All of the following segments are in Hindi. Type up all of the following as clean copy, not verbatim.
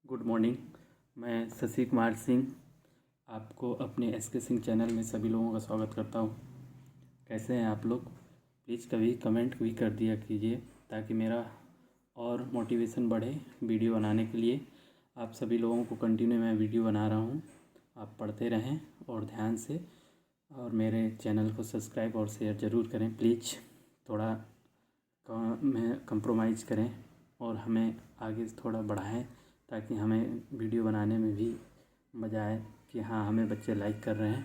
Good morning. मैं शशि कुमार सिंह आपको अपने SK सिंह चैनल में सभी लोगों का स्वागत करता हूँ। कैसे हैं आप लोग? प्लीज़ कभी कमेंट भी कर दिया कीजिए ताकि मेरा और मोटिवेशन बढ़े वीडियो बनाने के लिए। आप सभी लोगों को कंटिन्यू मैं वीडियो बना रहा हूँ, आप पढ़ते रहें और ध्यान से, और मेरे चैनल को सब्सक्राइब और शेयर ज़रूर करें। प्लीज़ थोड़ा में कंप्रोमाइज़ करें और हमें आगे थोड़ा बढ़ाएं ताकि हमें वीडियो बनाने में भी मज़ा आए कि हाँ, हमें बच्चे लाइक कर रहे हैं।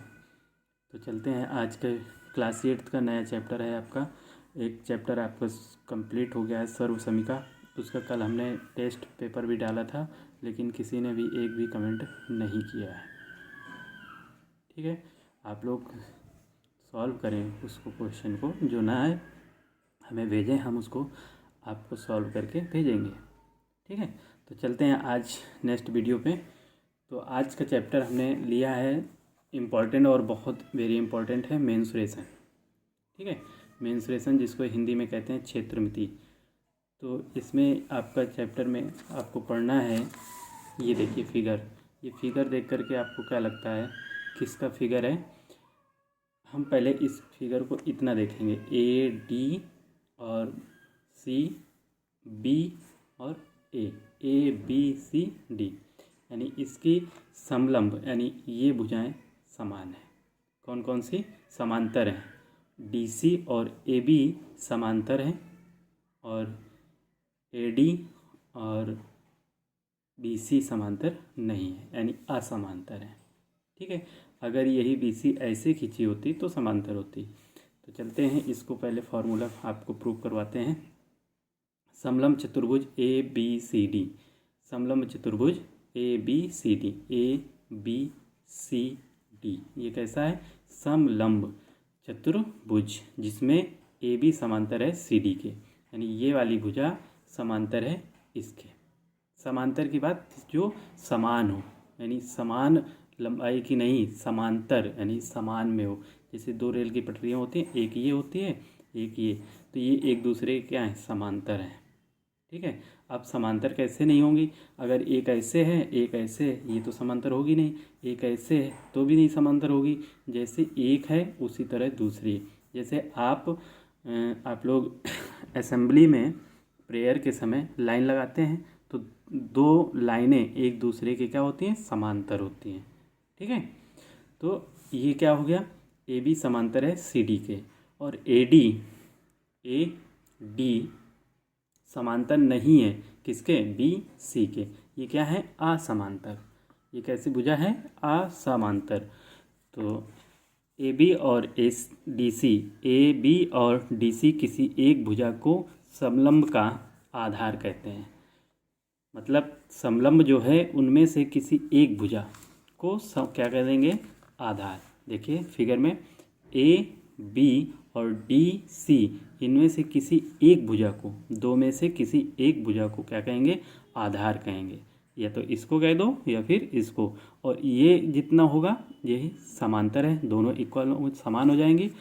तो चलते हैं। आज के क्लास 8 का नया चैप्टर है आपका। एक चैप्टर आपका कंप्लीट हो गया है, सर्व समीका। उसका कल हमने टेस्ट पेपर भी डाला था, लेकिन किसी ने भी एक भी कमेंट नहीं किया है। ठीक है, आप लोग सॉल्व करें उसको, क्वेश्चन को। जो ना आए हमें भेजें, हम उसको आपको सॉल्व करके भेजेंगे। ठीक है, तो चलते हैं आज नेक्स्ट वीडियो पे। तो आज का चैप्टर हमने लिया है इम्पॉर्टेंट और बहुत वेरी इम्पॉर्टेंट है, मेंसुरेशन। ठीक है, मेंसुरेशन जिसको हिंदी में कहते हैं क्षेत्रमिति। तो इसमें आपका चैप्टर में आपको पढ़ना है, ये देखिए फिगर। ये फिगर देख करके आपको क्या लगता है किसका फिगर है? हम पहले इस फिगर को इतना देखेंगे, AD और CB और ABCD, यानी इसकी समलंब, यानी ये भुजाएं समान हैं। कौन कौन सी? समांतर हैं। DC और AB समांतर हैं और AD और BC समांतर नहीं है, यानी असमांतर है। ठीक है, अगर यही BC ऐसे खींची होती तो समांतर होती। तो चलते हैं, इसको पहले फॉर्मूला आपको प्रूव करवाते हैं। समलंब चतुर्भुज ABCD, समलंब चतुर्भुज ABCD, ABCD ये कैसा है? समलंब चतुर्भुज जिसमें AB समांतर है CD के, यानी ये वाली भुजा समांतर है इसके। समांतर की बात जो समान हो, यानी समान लंबाई की नहीं, समांतर यानी समान में हो। जैसे दो रेल की पटरियाँ होती हैं, एक ये होती है एक ये, तो ये एक दूसरे के क्या है? समांतर हैं। ठीक है, अब समांतर कैसे नहीं होंगी? अगर एक ऐसे है एक ऐसे है, ये तो समांतर होगी नहीं। एक ऐसे है तो भी नहीं समांतर होगी। जैसे एक है उसी तरह दूसरी। जैसे आप लोग असेंबली में प्रेयर के समय लाइन लगाते हैं तो दो लाइनें एक दूसरे के क्या होती हैं? समांतर होती हैं। ठीक है, तो ये क्या हो गया? AB समांतर है CD के, और AD समांतर नहीं है किसके? BC के। ये क्या है? असमांतर। ये कैसी भुजा है? असमांतर। तो AB और AB और DC किसी एक भुजा को समलंब का आधार कहते हैं। मतलब समलंब जो है उनमें से किसी एक भुजा को क्या कह देंगे? आधार। देखिए फिगर में AB और DC इनमें से किसी एक भुजा को, दो में से किसी एक भुजा को क्या कहेंगे? आधार कहेंगे। या तो इसको कह दो या फिर इसको, और ये जितना होगा यही समांतर है, दोनों इक्वल समान हो जाएंगी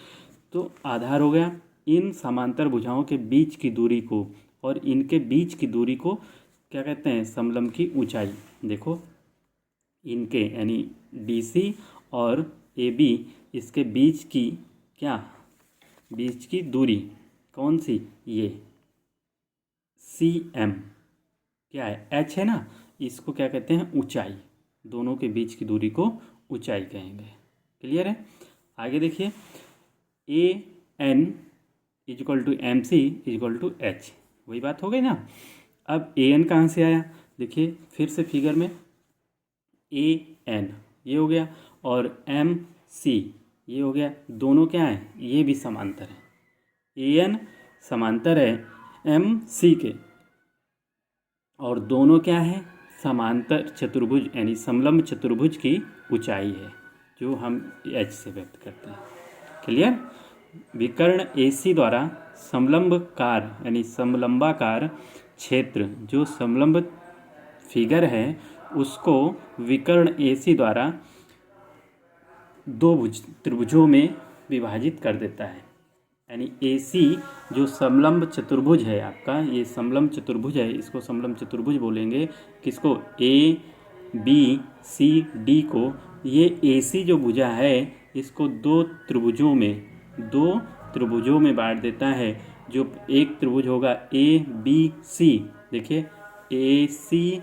तो आधार हो गया। इन समांतर भुजाओं के बीच की दूरी को और इनके बीच की दूरी को क्या कहते हैं? समलंब की ऊंचाई। देखो इनके यानी DC और AB इसके बीच की क्या? बीच की दूरी कौन सी? ये CM क्या है? H है ना, इसको क्या कहते हैं? ऊंचाई। दोनों के बीच की दूरी को ऊंचाई कहेंगे। क्लियर है? आगे देखिए, AN = MC = H, वही बात हो गई ना। अब AN कहाँ से आया? देखिए फिर से फिगर में AN ये हो गया और MC ये हो गया। दोनों क्या है? ये भी समांतर है। AN समांतर है MC के, और दोनों क्या है? समांतर चतुर्भुज यानी समलंब चतुर्भुज की ऊंचाई है, जो हम H से व्यक्त करते हैं। क्लियर? विकर्ण AC द्वारा समलंबकार यानी समलंबाकार क्षेत्र, जो समलंब फिगर है उसको विकर्ण AC द्वारा दो त्रिभुजों में विभाजित कर देता है। यानी AC जो समलंब चतुर्भुज है आपका, ये समलंब चतुर्भुज है, इसको समलंब चतुर्भुज बोलेंगे। किसको? ABCD को। ये AC जो भुजा है इसको दो त्रिभुजों में बांट देता है। जो एक त्रिभुज होगा ABC, देखिए AC,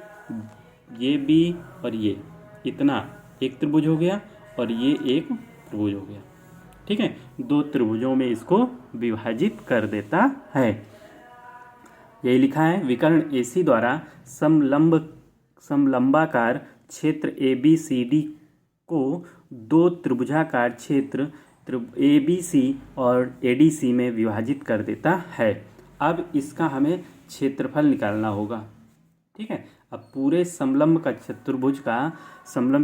ये B और ये, इतना एक त्रिभुज हो गया और ये एक त्रिभुज हो गया। ठीक है, दो त्रिभुजों में इसको विभाजित कर देता है। यही लिखा है, विकर्ण AC द्वारा समलंबाकार क्षेत्र ABCD को दो त्रिभुजाकार क्षेत्र ABC और ADC में विभाजित कर देता है। अब इसका हमें क्षेत्रफल निकालना होगा। ठीक है, अब पूरे समलंब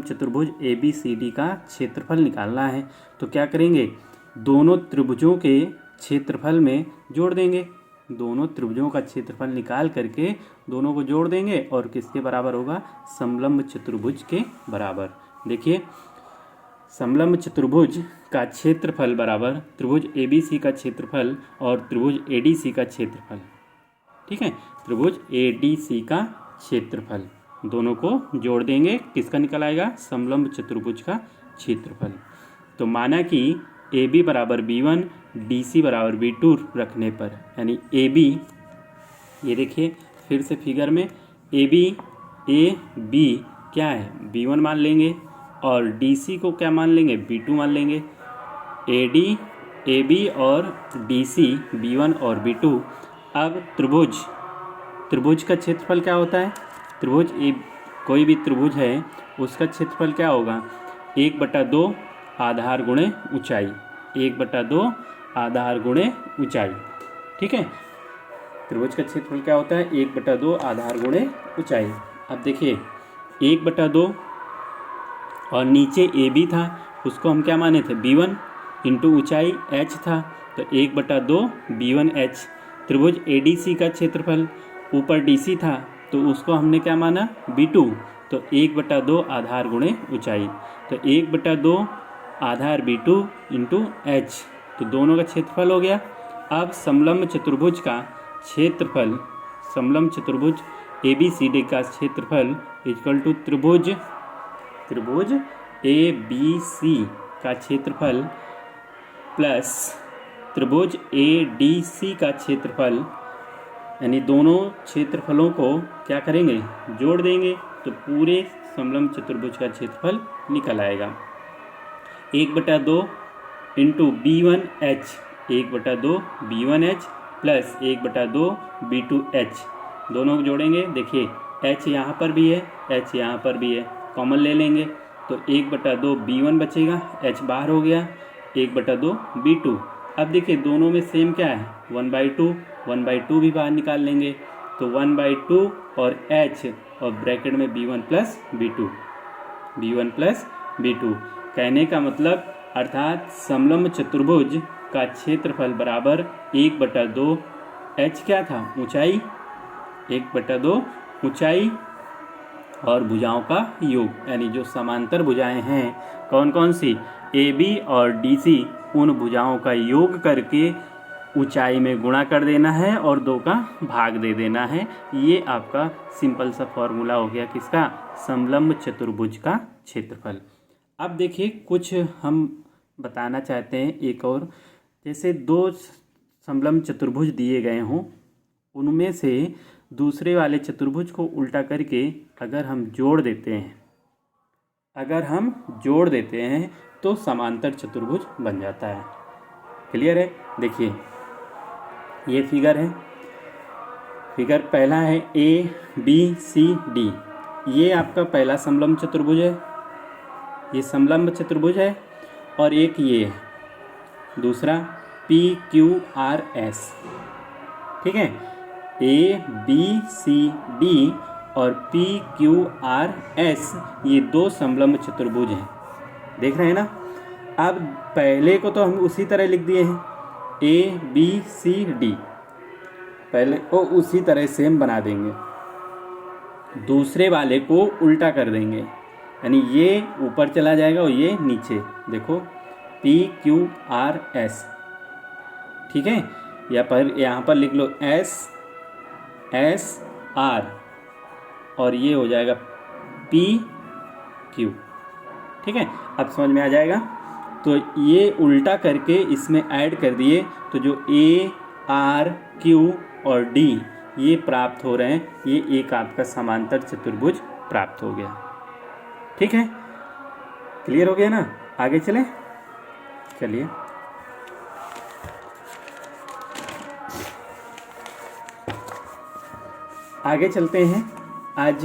चतुर्भुज ABCD का क्षेत्रफल निकालना है। तो क्या करेंगे? दोनों त्रिभुजों के क्षेत्रफल में जोड़ देंगे। दोनों त्रिभुजों का क्षेत्रफल निकाल करके दोनों को जोड़ देंगे और किसके बराबर होगा? समलंब चतुर्भुज के बराबर। देखिए, समलंब चतुर्भुज का क्षेत्रफल बराबर त्रिभुज ABC का क्षेत्रफल और त्रिभुज ADC का क्षेत्रफल। ठीक है, त्रिभुज ADC का क्षेत्रफल, दोनों को जोड़ देंगे, किसका निकल आएगा? समलंब चतुर्भुज का क्षेत्रफल। तो माना कि AB बराबर B1, DC बराबर B2 रखने पर, यानी AB, ये देखिए फिर से फिगर में, AB क्या है? B1 मान लेंगे और DC को क्या मान लेंगे? B2 मान लेंगे। AB और DC B1 और B2। अब त्रिभुज का क्षेत्रफल क्या होता है? कोई भी त्रिभुज है उसका क्षेत्रफल क्या होगा? 1/2 आधार गुणे ऊंचाई, 1/2 आधार गुणे ऊंचाई। ठीक है, त्रिभुज का क्षेत्रफल क्या होता है? 1/2 आधार गुणे ऊंचाई। अब देखिए 1/2 और नीचे AB था, उसको हम क्या माने थे? B1 इंटू ऊंचाई h था, तो 1/2 B1h। त्रिभुज ADC का क्षेत्रफल, ऊपर DC था तो उसको हमने क्या माना? B2, तो 1/2 आधार गुणे ऊंचाई, तो 1/2 आधार B2 इंटू h, तो दोनों का क्षेत्रफल हो गया। अब समलंब चतुर्भुज का क्षेत्रफल, समलंब चतुर्भुज ABCD का क्षेत्रफल इक्वल टू त्रिभुज ABC का क्षेत्रफल प्लस त्रिभुज ADC का क्षेत्रफल, यानी दोनों क्षेत्रफलों को क्या करेंगे? जोड़ देंगे, तो पूरे समलंब चतुर्भुज का क्षेत्रफल निकल आएगा। 1/2 into B1h, 1/2 B1h plus 1/2 B2h, दोनों को जोड़ेंगे। देखिए h यहाँ पर भी है, h यहाँ पर भी है, कॉमन ले लेंगे तो 1/2 B1 बचेगा, h बाहर हो गया, 1/2 B2। अब देखिए दोनों में सेम क्या है? 1/2 भी बाहर निकाल लेंगे, तो 1/2 और h और ब्रैकेट में B1 प्लस B2। कहने का मतलब अर्थात समलंब चतुर्भुज का क्षेत्रफल बराबर 1/2 h क्या था? ऊंचाई, 1/2 ऊंचाई और भुजाओं का योग, यानी जो समांतर भुजाएं हैं कौन कौन सी? AB और DC, उन भुजाओं का योग करके ऊंचाई में गुणा कर देना है और 2 का भाग दे देना है। ये आपका सिंपल सा फॉर्मूला हो गया किसका? समलंब चतुर्भुज का क्षेत्रफल। अब देखिए कुछ हम बताना चाहते हैं एक और, जैसे 2 समलंब चतुर्भुज दिए गए हों, उनमें से दूसरे वाले चतुर्भुज को उल्टा करके अगर हम जोड़ देते हैं तो समांतर चतुर्भुज बन जाता है। क्लियर है? देखिए ये फिगर है, फिगर पहला है ABCD, ये आपका पहला समलंब चतुर्भुज है, ये समलंब चतुर्भुज है, और एक ये है दूसरा PQRS। ठीक है, ABCD और PQRS ये 2 समलंब चतुर्भुज हैं, देख रहे हैं ना। अब पहले को तो हम उसी तरह लिख दिए हैं ABCD, पहले को उसी तरह सेम बना देंगे, दूसरे वाले को उल्टा कर देंगे, यानी ये ऊपर चला जाएगा और ये नीचे। देखो PQRS, ठीक है, या पर यहाँ पर लिख लो एस एस आर और ये हो जाएगा पी क्यू। ठीक है, अब समझ में आ जाएगा। तो ये उल्टा करके इसमें ऐड कर दिए तो जो ए आर क्यू और डी ये प्राप्त हो रहे हैं, ये एक आपका समांतर चतुर्भुज प्राप्त हो गया। ठीक है, क्लियर हो गया ना? आगे चलें, चलिए आगे चलते हैं। आज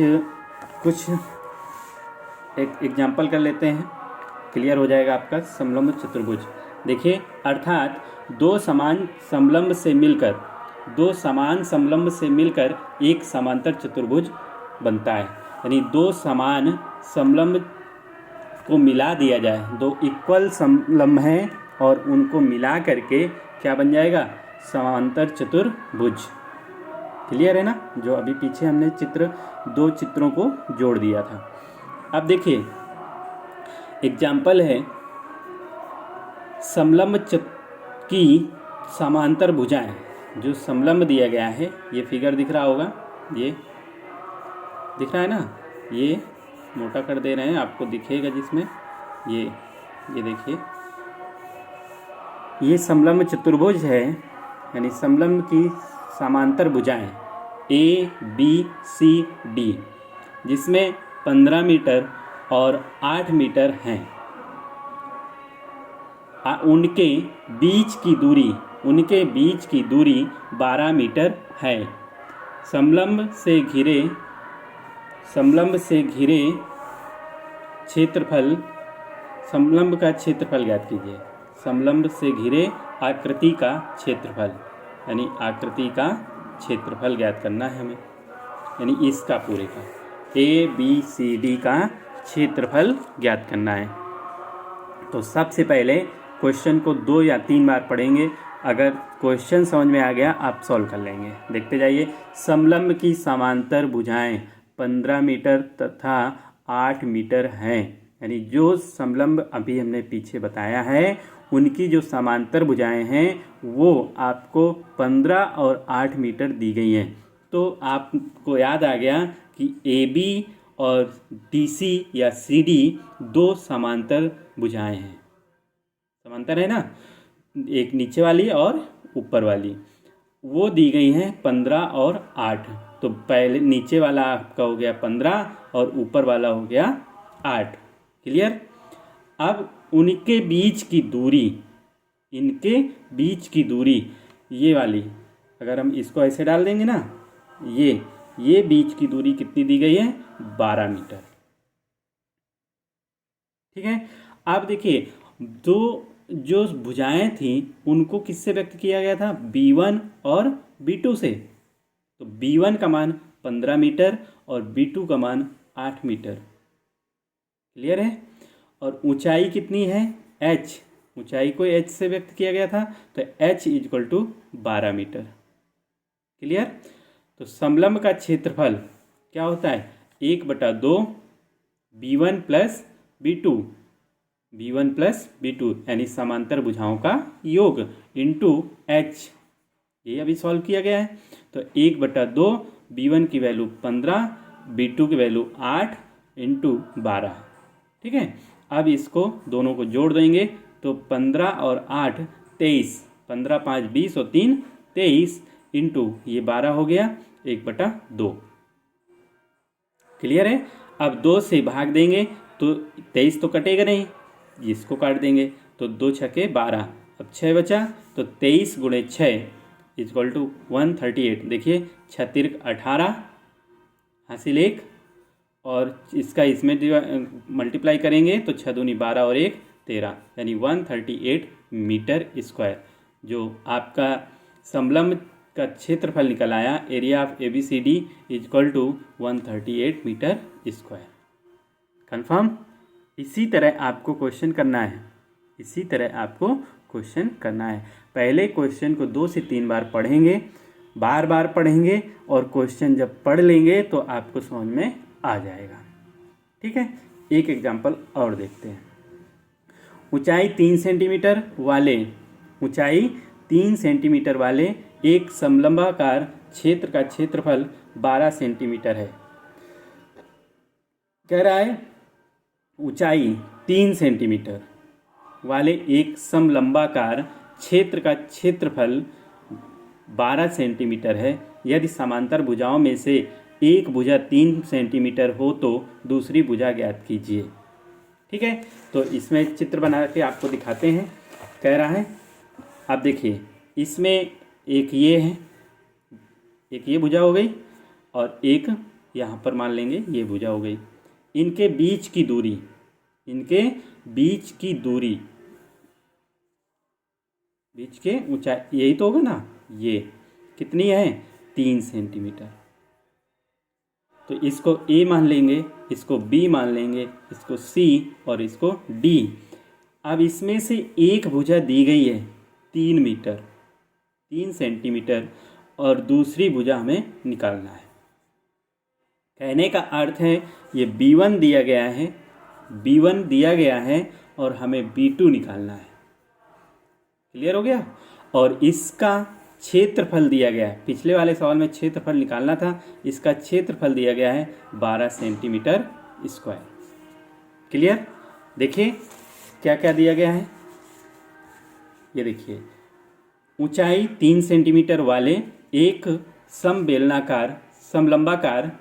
कुछ एक एग्जाम्पल कर लेते हैं, क्लियर हो जाएगा आपका समलंब चतुर्भुज। देखिए, अर्थात दो समान समलंब से मिलकर एक समांतर चतुर्भुज बनता है। यानी दो समान समलंब को मिला दिया जाए, दो इक्वल समलंब हैं और उनको मिला करके क्या बन जाएगा? समांतर चतुर्भुज। क्लियर है ना? जो अभी पीछे हमने दो चित्रों को जोड़ दिया था। अब देखिए, एग्जाम्पल है समलंब की समांतर भुजाएं। जो समलंब दिया गया है, ये फिगर दिख रहा होगा, ये दिख रहा है ना? ये मोटा कर दे रहे हैं, आपको दिखेगा जिसमें ये देखिए, ये समलंब चतुर्भुज है। यानी समलंब की समांतर भुजाएं ए बी सी डी, जिसमें 15 मीटर और 8 मीटर हैं। उनके बीच की दूरी 12 मीटर है। समलंब से घिरे क्षेत्रफल, समलंब का क्षेत्रफल ज्ञात कीजिए। समलंब से घिरे आकृति का क्षेत्रफल, यानी आकृति का क्षेत्रफल ज्ञात करना है हमें, यानी इसका पूरे का ए बी सी डी का क्षेत्रफल ज्ञात करना है। तो सबसे पहले क्वेश्चन को 2 या 3 बार पढ़ेंगे। अगर क्वेश्चन समझ में आ गया, आप सॉल्व कर लेंगे। देखते जाइए। समलंब की समांतर भुजाएं 15 मीटर तथा 8 मीटर हैं। यानी जो समलंब अभी हमने पीछे बताया है, उनकी जो समांतर भुजाएं हैं वो आपको 15 और 8 मीटर दी गई हैं। तो आपको याद आ गया कि ए बी और डी सी या सी डी दो समांतर भुजाएं हैं। समांतर है ना, एक नीचे वाली और ऊपर वाली, वो दी गई हैं 15 और 8। तो पहले नीचे वाला आपका हो गया 15 और ऊपर वाला हो गया 8। क्लियर? अब इनके बीच की दूरी ये वाली, अगर हम इसको ऐसे डाल देंगे ना, ये बीच की दूरी कितनी दी गई है? 12 मीटर। ठीक है। अब देखिए, जो भुजाएं थी उनको किससे व्यक्त किया गया था? B1 और B2 से। तो B1 का मान 15 मीटर और B2 का मान 8 मीटर। क्लियर है? और ऊंचाई कितनी है? h। ऊंचाई को h से व्यक्त किया गया था, तो h = 12 मीटर। क्लियर? तो समलंब का क्षेत्रफल क्या होता है? 1/2 B1 प्लस B2 यानी समांतर भुजाओं का योग इंटू h। ये अभी सॉल्व किया गया है। तो 1/2 B1 की वैल्यू 15, B2 की वैल्यू 8 इंटू 12। ठीक है। अब इसको दोनों को जोड़ देंगे तो 15 और 8 23, 15 5 20 और 3 23 इंटू ये 12 हो गया 1/2। क्लियर है? अब 2 से भाग देंगे तो 23 तो कटेगा नहीं, इसको काट देंगे तो 2 छके 12, अब 6 बचा, तो 23 × 6 = 138। देखिए 6 × 18 हासिल 1, और इसका इसमें मल्टीप्लाई करेंगे तो 6 दूनी 12 और 1 13, यानी 138 मीटर स्क्वायर। जो आपका समलंब का क्षेत्रफल निकल आया, area of ABCD = 138 metre square. Confirm? इसी तरह आपको क्वेश्चन करना है। पहले क्वेश्चन को 2 से 3 बार पढ़ेंगे, बार पढ़ेंगे, और क्वेश्चन जब पढ़ लेंगे तो आपको समझ में आ जाएगा। ठीक है। एक एग्जांपल और देखते हैं। ऊंचाई 3 सेंटीमीटर वाले 3 सेंटीमीटर वाले एक समलंबाकार क्षेत्र का क्षेत्रफल 12 सेंटीमीटर है। कह रहा है ऊंचाई 3 सेंटीमीटर वाले एक समलंबाकार क्षेत्र का क्षेत्रफल 12 सेंटीमीटर है। यदि समांतर भुजाओं में से एक भुजा 3 सेंटीमीटर हो तो दूसरी भुजा ज्ञात कीजिए। ठीक है, तो इसमें चित्र बना के आपको दिखाते हैं। कह रहा है आप देखिए, इसमें एक ये है, एक ये भुजा हो गई और एक यहाँ पर मान लेंगे ये भुजा हो गई। इनके बीच की दूरी, इनके बीच की दूरी, बीच के ऊंचाई यही तो होगा ना, ये कितनी है 3 सेंटीमीटर। तो इसको A मान लेंगे, इसको B मान लेंगे, इसको C और इसको D। अब इसमें से एक भुजा दी गई है 3 मीटर, 3 सेंटीमीटर और दूसरी भुजा हमें निकालना है। कहने का अर्थ है ये B1 दिया गया है, B1 दिया गया है और हमें B2 निकालना है। क्लियर हो गया। और इसका क्षेत्रफल दिया गया है, पिछले वाले सवाल में क्षेत्रफल निकालना था, इसका क्षेत्रफल दिया गया है 12 सेंटीमीटर स्क्वायर। क्लियर। देखिए क्या क्या दिया गया है, ये देखिए ऊंचाई 3 सेंटीमीटर वाले एक समलंबाकार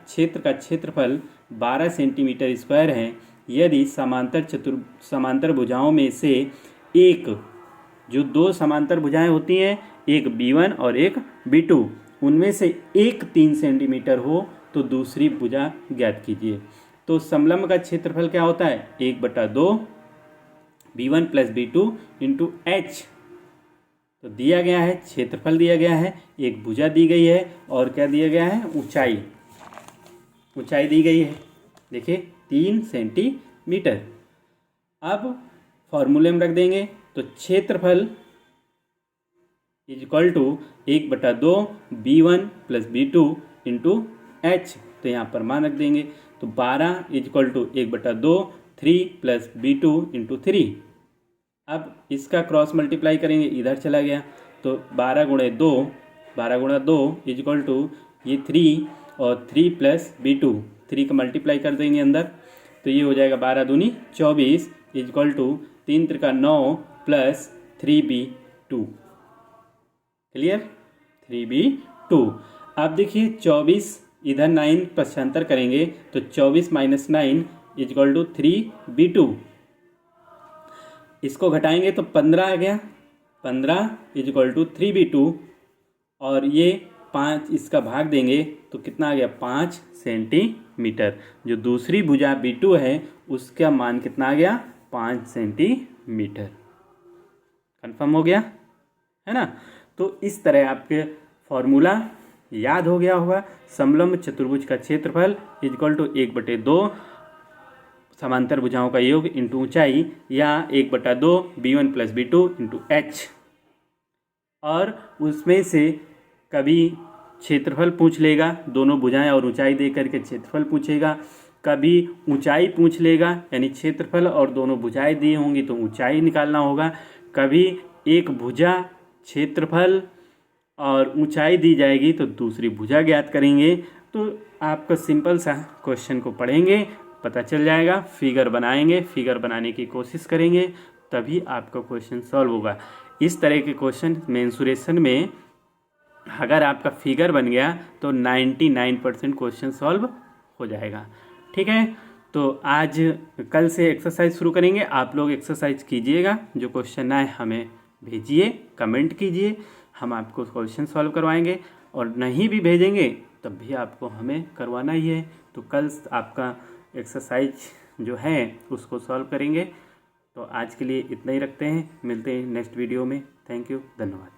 क्षेत्र का क्षेत्रफल 12 सेंटीमीटर स्क्वायर है। यदि समांतर भुजाओं में से एक, जो दो समांतर भुजाएं होती हैं, एक B1 और एक B2, उनमें से एक 3 सेंटीमीटर हो तो दूसरी भुजा ज्ञात कीजिए। तो समलंब का क्षेत्रफल क्या होता है 1/2 B1 + B2 इंटू H। तो दिया गया है, क्षेत्रफल दिया गया है, एक भुजा दी गई है और क्या दिया गया है ऊंचाई, ऊंचाई दी गई है देखिए 3 सेंटीमीटर। अब फॉर्मूले में रख देंगे तो क्षेत्रफल equal to 1/2 B1 + B2 into H। तो यहाँ पर मान रख देंगे तो 12 इक्वल टू 1/2 3 + B2 इंटू 3। अब इसका क्रॉस मल्टीप्लाई करेंगे, इधर चला गया तो 12 × 2 इक्वल टू ये 3 और 3 + B2, 3 का मल्टीप्लाई कर देंगे अंदर तो ये हो जाएगा 12 दूनी 24 equal to 3 × 9 + 3B2। Clear, 3B2। अब देखिए 24 इधर 9 पक्षांतर करेंगे तो 24 - 9 इक्वल टू 3B2। इसको घटाएंगे तो 15 आ गया, 15 इक्वल टू 3B2 और ये 5 इसका भाग देंगे तो कितना आ गया 5 सेंटीमीटर। जो दूसरी भुजा B2 है उसका मान कितना आ गया 5 सेंटीमीटर। कन्फर्म हो गया है ना। तो इस तरह आपके फॉर्मूला याद हो गया होगा। समलंब चतुर्भुज का क्षेत्रफल इक्वल टू 1/2 समांतर भुजाओं का योग इंटू ऊंचाई, या 1/2 B1 + B2 इंटू H। और उसमें से कभी क्षेत्रफल पूछ लेगा, दोनों भुजाएं और ऊंचाई दे करके क्षेत्रफल पूछेगा, कभी ऊंचाई पूछ लेगा यानी क्षेत्रफल और दोनों भुजाएं दी होंगी तो ऊंचाई निकालना होगा, कभी एक भुजा क्षेत्रफल और ऊंचाई दी जाएगी तो दूसरी भुजा ज्ञात करेंगे। तो आपका सिंपल सा क्वेश्चन को पढ़ेंगे, पता चल जाएगा, फिगर बनाएंगे, फिगर बनाने की कोशिश करेंगे तभी आपका क्वेश्चन सॉल्व होगा। इस तरह के क्वेश्चन मेंसुरेशन में अगर आपका फिगर बन गया तो 99% क्वेश्चन सॉल्व हो जाएगा। ठीक है, तो आज कल से एक्सरसाइज शुरू करेंगे। आप लोग एक्सरसाइज कीजिएगा, जो क्वेश्चन आए हमें भेजिए, कमेंट कीजिए, हम आपको क्वेश्चन सॉल्व करवाएंगे। और नहीं भी भेजेंगे तब भी आपको हमें करवाना ही है। तो कल आपका एक्सरसाइज जो है उसको सॉल्व करेंगे। तो आज के लिए इतना ही रखते हैं, मिलते हैं नेक्स्ट वीडियो में। थैंक यू, धन्यवाद।